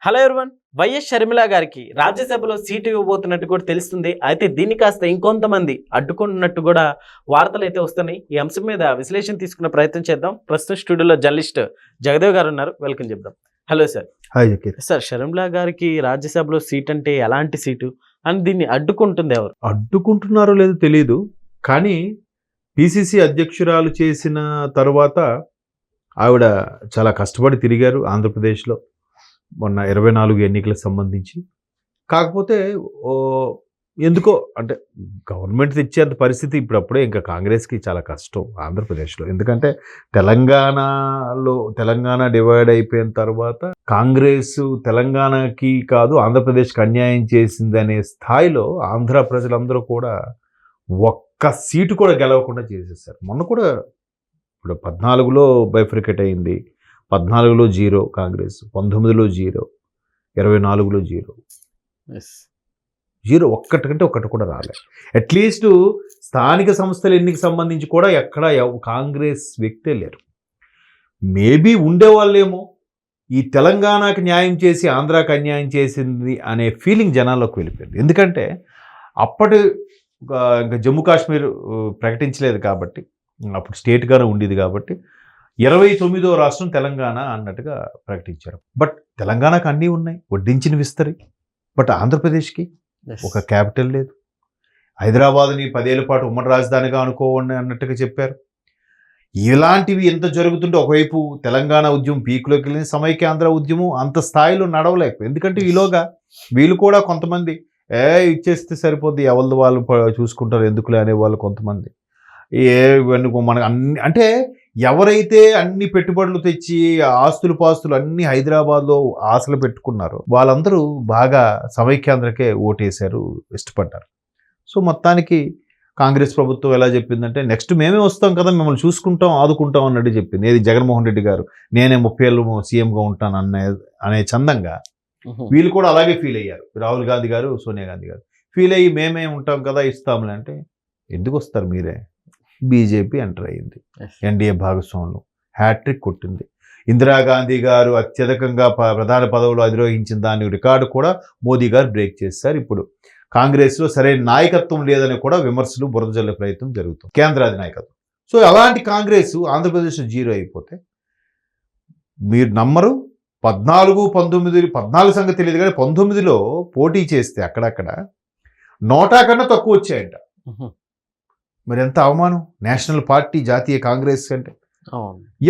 Hello everyone. YS Sharmila గారికి రాజ్యసభలో seat ఇవ్వబోతున్నట్టు కూడా తెలుస్తుంది. అయితే దీన్ని కాస్త ఇంకొంతమంది అడ్డుకుంటున్నట్టు కూడా వార్తలు అయితే వస్తున్నాయి. ఈ అంశం మీద విశ్లేషణ తీసుకునే ప్రయత్నం చేద్దాం. ప్రస్తుతం స్టూడియోలో జర్నలిస్ట్ జగదేవ్ గారు ఉన్నారు. వెల్కమ్ చెప్దాం. Hello sir. Hi Zakir. Sir, Sharmila గారికి రాజ్యసభలో సీట్ అంటే ఎలాంటి సీటు అని దీన్ని అడ్డుకుంటుంది ఎవరు? అడ్డుకుంటున్నారో లేదో తెలియదు, కానీ పిసిసి అధ్యక్షురాలు చేసిన తర్వాత ఆవిడ చాలా కష్టపడి తిరిగారు ఆంధ్రప్రదేశ్లో మొన్న 24 ఎన్నికలకు సంబంధించి. కాకపోతే ఎందుకో అంటే గవర్నమెంట్ తెచ్చేంత పరిస్థితి ఇప్పుడప్పుడే ఇంకా కాంగ్రెస్కి చాలా కష్టం ఆంధ్రప్రదేశ్లో. ఎందుకంటే తెలంగాణ డివైడ్ అయిపోయిన తర్వాత కాంగ్రెస్ తెలంగాణకి కాదు ఆంధ్రప్రదేశ్కి అన్యాయం చేసిందనే స్థాయిలో ఆంధ్ర ప్రజలందరూ కూడా ఒక్క సీటు కూడా గెలవకుండా చేసేసారు. మొన్న కూడా ఇప్పుడు 14లో బైఫ్రికేట్ అయింది. 14లో 0 కాంగ్రెస్, 19లో 0, 24లో 0 ఒక్కటికంటే ఒక్కటి కూడా రాలేదు. అట్లీస్ట్ స్థానిక సంస్థల ఎన్నిక సంబంధించి కూడా ఎక్కడ కాంగ్రెస్ వ్యక్తే లేరు. మేబీ ఉండేవాళ్ళేమో ఈ తెలంగాణకి న్యాయం చేసి ఆంధ్రాకి అన్యాయం చేసింది అనే ఫీలింగ్ జనాల్లోకి వెళ్ళిపోయింది. ఎందుకంటే అప్పటి ఇంకా జమ్మూ కాశ్మీర్ ప్రకటించలేదు కాబట్టి, అప్పుడు స్టేట్గానే ఉండేది కాబట్టి 29వ రాష్ట్రం తెలంగాణ అన్నట్టుగా ప్రకటించారు. బట్ తెలంగాణకు అన్నీ ఉన్నాయి, వడ్డించిన విస్తరి. బట్ ఆంధ్రప్రదేశ్కి ఒక క్యాపిటల్ లేదు. హైదరాబాద్ని 10 ఏళ్ల పాటు ఉమ్మడి రాజధానిగా అనుకోవండి అన్నట్టుగా చెప్పారు. ఇలాంటివి ఎంత జరుగుతుంటే ఒకవైపు తెలంగాణ ఉద్యమం పీకులోకి వెళ్ళింది, సమైక్యాంధ్ర ఉద్యమం అంత స్థాయిలో నడవలేకపోయింది. ఎందుకంటే ఈలోగా వీళ్ళు కూడా కొంతమంది ఇచ్చేస్తే సరిపోద్ది, ఎవరిది వాళ్ళు చూసుకుంటారు ఎందుకులే అనేవాళ్ళు కొంతమంది. మనకు అన్ని అంటే ఎవరైతే అన్ని పెట్టుబడులు తెచ్చి పాస్తులు అన్ని హైదరాబాద్లో ఆశలు పెట్టుకున్నారో వాళ్ళందరూ బాగా సమైక్యాంధ్రకే ఓటేశారు, ఇష్టపడ్డారు. సో మొత్తానికి కాంగ్రెస్ ప్రభుత్వం ఎలా చెప్పిందంటే నెక్స్ట్ మేమే వస్తాం కదా, మిమ్మల్ని చూసుకుంటాం ఆదుకుంటాం అన్నట్టు చెప్పింది. ఏది జగన్మోహన్ రెడ్డి గారు నేనే 30 ఏళ్ళు సీఎంగా ఉంటాను అనే చందంగా వీళ్ళు కూడా అలాగే ఫీల్ అయ్యారు. రాహుల్ గాంధీ గారు, సోనియా గాంధీ గారు ఫీల్ అయ్యి మేమే ఉంటాం కదా ఇస్తాంలే అంటే, ఎందుకు వస్తారు మీరే? బీజేపీ ఎంటర్ అయ్యింది, ఎన్డీఏ భాగస్వాములు హ్యాట్రిక్ కొట్టింది. ఇందిరాగాంధీ గారు అత్యధికంగా ప్రధాన పదవులు అధిరోహించిన దాని రికార్డు కూడా మోదీ గారు బ్రేక్ చేశారు. ఇప్పుడు కాంగ్రెస్లో సరైన నాయకత్వం లేదని కూడా విమర్శలు బురద జల్లే ప్రయత్నం జరుగుతుంది, కేంద్రాది నాయకత్వం. సో అలాంటి కాంగ్రెస్ ఆంధ్రప్రదేశ్లో 0 అయిపోతే మీరు నమ్మరు. 14 సంగతి తెలియదు కానీ 19లో పోటీ చేస్తే అక్కడక్కడ 100 కన్నా తక్కువ వచ్చాయంట. మరి ఎంత అవమానం నేషనల్ పార్టీ, జాతీయ కాంగ్రెస్ అంటే.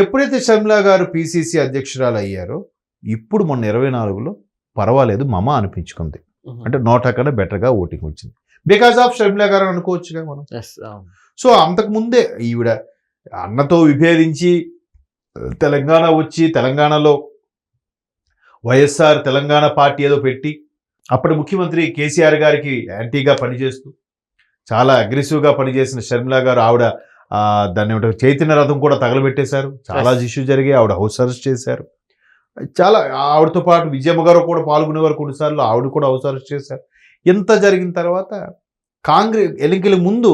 ఎప్పుడైతే షర్మిల గారు పిసిసి అధ్యక్షురాలు అయ్యారో ఇప్పుడు మొన్న 24లో పర్వాలేదు మమ అనిపించుకుంది. అంటే 100 కన్నా బెటర్గా ఓటింగ్ వచ్చింది బికాస్ ఆఫ్ షర్మిల గారు అనుకోవచ్చుగా మనం. సో అంతకుముందే ఈవిడ అన్నతో విభేదించి తెలంగాణ వచ్చి తెలంగాణలో వైఎస్ఆర్ తెలంగాణ పార్టీ ఏదో పెట్టి అప్పటి ముఖ్యమంత్రి కేసీఆర్ గారికి యాంటీగా పనిచేస్తూ చాలా అగ్రెసివ్గా పనిచేసిన షర్మిల గారు ఆవిడ దాన్ని చైతన్య రథం కూడా తగలబెట్టేశారు. చాలా ఇష్యూ జరిగాయి, ఆవిడ హౌస్ అరెస్ట్ చేశారు. చాలా ఆవిడతో పాటు విజయమ్మ గారు కూడా పాల్గొనేవారు కొన్నిసార్లు, ఆవిడ కూడా హౌస్ అరెస్ట్ చేశారు. ఇంత జరిగిన తర్వాత కాంగ్రెస్ ఎన్నికల ముందు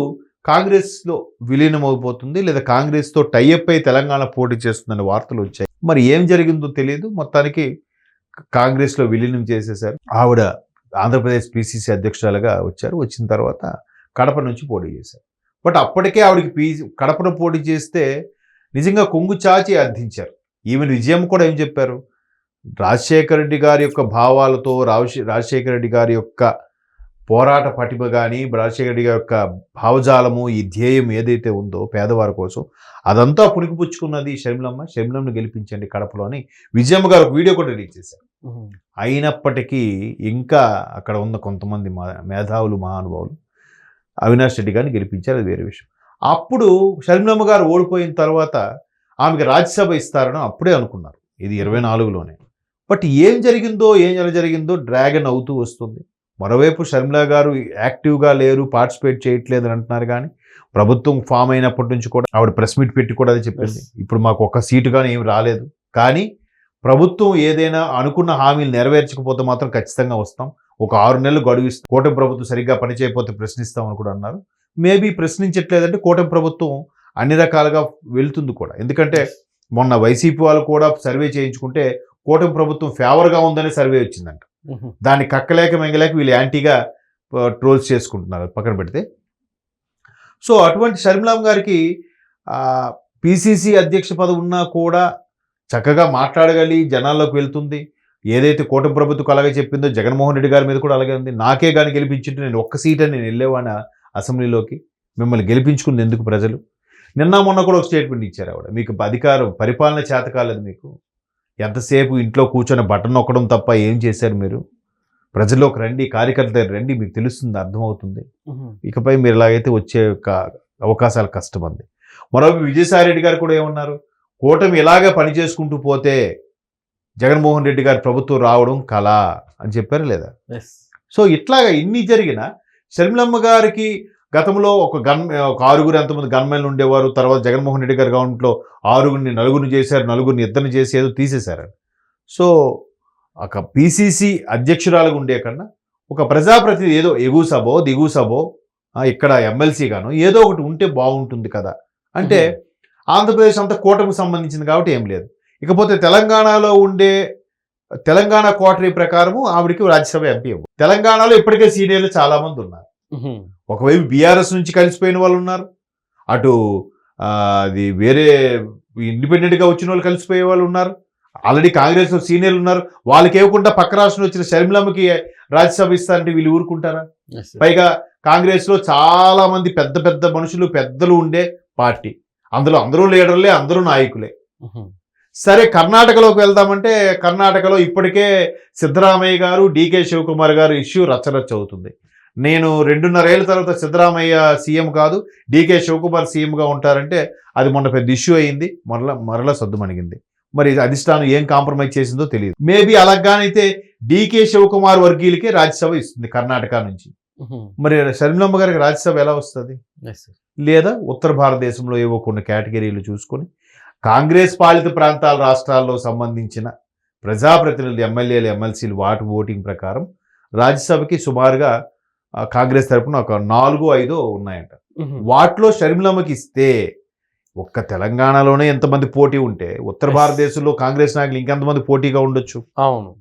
కాంగ్రెస్లో విలీనం అయిపోతుంది లేదా కాంగ్రెస్తో టైఅప్ అయి తెలంగాణ పోటీ చేస్తుందనే వార్తలు వచ్చాయి. మరి ఏం జరిగిందో తెలియదు, మొత్తానికి కాంగ్రెస్లో విలీనం చేసేశారు. ఆవిడ ఆంధ్రప్రదేశ్ పిసిసి అధ్యక్షురాలుగా వచ్చారు. వచ్చిన తర్వాత కడప నుంచి పోటీ చేశారు. బట్ అప్పటికే ఆవిడకి కడపను పోటీ చేస్తే నిజంగా కొంగు చాచి అర్థించారు. ఈవెన్ విజయం కూడా ఏం చెప్పారు, రాజశేఖర రెడ్డి గారి యొక్క భావాలతో రాజశేఖర రెడ్డి గారి యొక్క పోరాట పటిమ కానీ రాజశేఖర రెడ్డి గారి యొక్క భావజాలము, ఈ ధ్యేయం ఏదైతే ఉందో పేదవారి కోసం అదంతా పుణికిపుచ్చుకున్నది షర్మిలమ్మను గెలిపించండి కడపలో అని విజయమ్మ గారు ఒక వీడియో కూడా రిలీజ్ చేశారు. అయినప్పటికీ ఇంకా అక్కడ ఉన్న కొంతమంది మేధావులు, మహానుభావులు అవినాష్ రెడ్డి గారిని గెలిపించారు, అది వేరే విషయం. అప్పుడు షర్మిలమ్మ గారు ఓడిపోయిన తర్వాత ఆమెకి రాజ్యసభ ఇస్తారని అప్పుడే అనుకున్నారు, ఇది 24లోనే. బట్ ఏం ఎలా జరిగిందో డ్రాగన్ అవుతూ వస్తుంది. మరోవైపు షర్మిల గారు యాక్టివ్గా లేరు, పార్టిసిపేట్ చేయట్లేదు అని అంటున్నారు. కానీ ప్రభుత్వం ఫామ్ అయినప్పటి నుంచి కూడా ఆవిడ ప్రెస్ మీట్ పెట్టి కూడా అది చెప్పింది, ఇప్పుడు మాకు ఒక్క సీటు కానీ ఏమి రాలేదు, కానీ ప్రభుత్వం ఏదైనా అనుకున్న హామీలు నెరవేర్చకపోతే మాత్రం ఖచ్చితంగా వస్తాం, ఒక 6 నెలలు గడువిస్తాం, కూటమి ప్రభుత్వం సరిగ్గా పనిచేయకపోతే ప్రశ్నిస్తామని కూడా అన్నారు. మేబీ ప్రశ్నించట్లేదంటే కూటమి ప్రభుత్వం అన్ని రకాలుగా వెళ్తుంది కూడా. ఎందుకంటే మొన్న వైసీపీ వాళ్ళు కూడా సర్వే చేయించుకుంటే కూటమి ప్రభుత్వం ఫేవర్గా ఉందనే సర్వే వచ్చిందంట. దాన్ని కక్కలేక మెంగలేక వీళ్ళు యాంటీగా ట్రోల్స్ చేసుకుంటున్నారు, పక్కన పెడితే. సో అటువంటి షర్మిలమ్మ గారికి పిసిసి అధ్యక్ష పదవి ఉన్నా కూడా చక్కగా మాట్లాడగలి జనాల్లోకి వెళ్తుంది. ఏదైతే కూటమి ప్రభుత్వం అలాగే చెప్పిందో జగన్మోహన్ రెడ్డి గారి మీద కూడా అలాగే ఉంది. నాకే కానీ గెలిపించుంటే నేను ఒక్క సీట్ అని నేను వెళ్ళేవాడిని అసెంబ్లీలోకి, మిమ్మల్ని గెలిపించుకుంది ఎందుకు ప్రజలు. నిన్న మొన్న కూడా ఒక స్టేట్మెంట్ ఇచ్చారు ఆవిడ, మీకు అధికారం పరిపాలన చేత కాలేదు, మీకు ఎంతసేపు ఇంట్లో కూర్చొని బటన్ నొక్కడం తప్ప ఏం చేశారు మీరు, ప్రజల్లోకి రండి, కార్యకర్తలు రండి, మీకు తెలుస్తుంది, అర్థమవుతుంది, ఇకపై మీరు ఇలాగైతే వచ్చే అవకాశాలు కష్టం అంది. మరోవైపు విజయసాయి రెడ్డి గారు కూడా ఏమన్నారు, కూటమి ఇలాగే పని చేసుకుంటూ పోతే జగన్మోహన్ రెడ్డి గారి ప్రభుత్వం రావడం కళ అని చెప్పారు లేదా. సో ఇట్లాగా ఇన్ని జరిగిన షర్మిలమ్మ గారికి గతంలో ఒక 6 ఎంతమంది గన్మెన్లు ఉండేవారు, తర్వాత జగన్మోహన్ రెడ్డి గారి గవర్నమెంట్లో 6 నలుగురిని చేశారు, 4 ఇద్దరిని చేసి ఏదో తీసేశారు. సో ఒక పిసిసి అధ్యక్షురాలుగా ఉండే కన్నా ఒక ప్రజాప్రతినిధి ఏదో ఎగువ సభో దిగువ సభో ఇక్కడ ఎమ్మెల్సీ గాను ఏదో ఒకటి ఉంటే బాగుంటుంది కదా. అంటే ఆంధ్రప్రదేశ్ అంతా కూటమికి సంబంధించింది కాబట్టి ఏం లేదు. ఇకపోతే తెలంగాణలో ఉండే తెలంగాణ కోటరీ ప్రకారము ఆవిడికి రాజ్యసభ ఎంపీ. తెలంగాణలో ఇప్పటికే సీనియర్లు చాలా మంది ఉన్నారు. ఒకవైపు బీఆర్ఎస్ నుంచి కలిసిపోయిన వాళ్ళు ఉన్నారు, అటు అది వేరే ఇండిపెండెంట్గా వచ్చిన వాళ్ళు కలిసిపోయే వాళ్ళు ఉన్నారు, ఆల్రెడీ కాంగ్రెస్లో సీనియర్లు ఉన్నారు. వాళ్ళకి ఇవ్వకుండా పక్క రాష్ట్రం వచ్చిన షర్మిలమ్మకి రాజ్యసభ ఇస్తారంటే వీళ్ళు ఊరుకుంటారా. పైగా కాంగ్రెస్లో చాలా మంది పెద్ద పెద్ద మనుషులు పెద్దలు ఉండే పార్టీ, అందులో అందరూ లీడర్లే, అందరూ నాయకులే. సరే కర్ణాటకలోకి వెళ్దామంటే కర్ణాటకలో ఇప్పటికే సిద్ధరామయ్య గారు, డికే శివకుమార్ గారు ఇష్యూ రచ్చరచ్చ అవుతుంది. నేను 2.5 ఏళ్ళ తర్వాత సిద్ధరామయ్య సీఎం కాదు డికే శివకుమార్ సీఎంగా ఉంటారంటే అది మొన్న పెద్ద ఇష్యూ అయింది, మరలా సద్దుమణిగింది. మరి అధిష్టానం ఏం కాంప్రమైజ్ చేసిందో తెలియదు. మేబీ అలాగానైతే డికే శివకుమార్ వర్గీయులకే రాజ్యసభ ఇస్తుంది కర్ణాటక నుంచి. మరి షర్మిలమ్మ గారికి రాజ్యసభ ఎలా వస్తుంది? లేదా ఉత్తర భారతదేశంలో ఏవో కొన్ని కేటగిరీలు చూసుకొని కాంగ్రెస్ పాలిత ప్రాంతాల రాష్ట్రాల్లో సంబంధించిన ప్రజాప్రతినిధులు, ఎమ్మెల్యేలు, ఎమ్మెల్సీలు వాటి ఓటింగ్ ప్రకారం రాజ్యసభకి సుమారుగా కాంగ్రెస్ తరఫున ఒక 4-5 ఉన్నాయంట. వాటిలో షర్మిలమ్మకి ఇస్తే ఒక్క తెలంగాణలోనే ఎంతమంది పోటీ ఉంటే ఉత్తర భారతదేశంలో కాంగ్రెస్ నాయకులు ఇంకెంతమంది పోటీగా ఉండొచ్చు. అవును,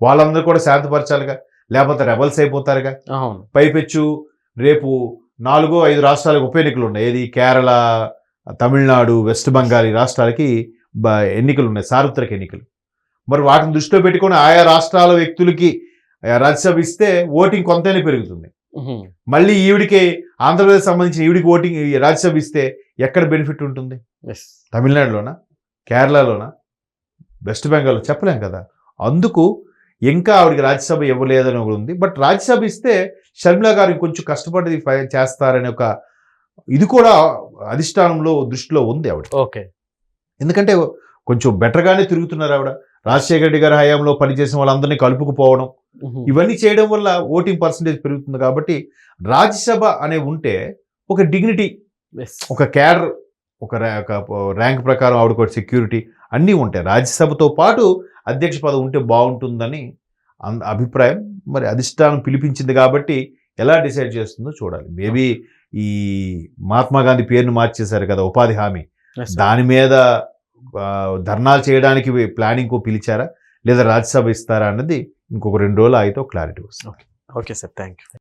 వాళ్ళందరూ కూడా శాంతపరచాలిగా, లేకపోతే రెబల్స్ అయిపోతారుగా. పైపెచ్చు రేపు 4-5 రాష్ట్రాలకు ఉప ఎన్నికలు ఉన్నాయి. ఏది కేరళ, తమిళనాడు, వెస్ట్ బెంగాల్ రాష్ట్రాలకి ఎన్నికలు ఉన్నాయి, సార్వత్రిక ఎన్నికలు. మరి వాటిని దృష్టిలో పెట్టుకొని ఆయా రాష్ట్రాల వ్యక్తులకి రాజ్యసభ ఇస్తే ఓటింగ్ కొంతైనా పెరుగుతుంది. మళ్ళీ ఈవిడికి ఆంధ్రప్రదేశ్ సంబంధించిన ఈవిడికి ఓటింగ్ రాజ్యసభ ఇస్తే ఎక్కడ బెనిఫిట్ ఉంటుంది? తమిళనాడులోనా, కేరళలోనా, వెస్ట్ బెంగాల్లో చెప్పలేం కదా. అందుకు ఇంకా ఆవిడికి రాజ్యసభ ఇవ్వలేదని ఉంది. బట్ రాజ్యసభ ఇస్తే షర్మిల గారు కొంచెం కష్టపడి చేస్తారనే ఒక ఇది కూడా అధిష్టానంలో దృష్టిలో ఉంది ఆవిడ. ఓకే, ఎందుకంటే కొంచెం బెటర్గానే తిరుగుతున్నారు ఆవిడ. రాజశేఖర రెడ్డి గారి హయాంలో పనిచేసిన వాళ్ళందరినీ కలుపుకుపోవడం, ఇవన్నీ చేయడం వల్ల ఓటింగ్ పర్సంటేజ్ పెరుగుతుంది. కాబట్టి రాజ్యసభ అనే ఉంటే ఒక డిగ్నిటీ, ఒక క్యాడర్, ఒక ర్యాంక్ ప్రకారం ఆవిడకు ఒక సెక్యూరిటీ అన్నీ ఉంటాయి. రాజ్యసభతో పాటు అధ్యక్ష పదవి ఉంటే బాగుంటుందని అభిప్రాయం. మరి అధిష్టానం పిలిపించింది కాబట్టి ఎలా డిసైడ్ చేస్తుందో చూడాలి. మేబీ ఈ మహాత్మా గాంధీ పేరును మార్చేశారు కదా, ఉపాధి హామీ, దాని మీద ధర్నాలు చేయడానికి ప్లానింగ్ పిలిచారా లేదా రాజ్యసభ ఇస్తారా అన్నది ఇంకొక 2 రోజులు అయితే క్లారిటీ వస్తుంది. Okay sir, thank you.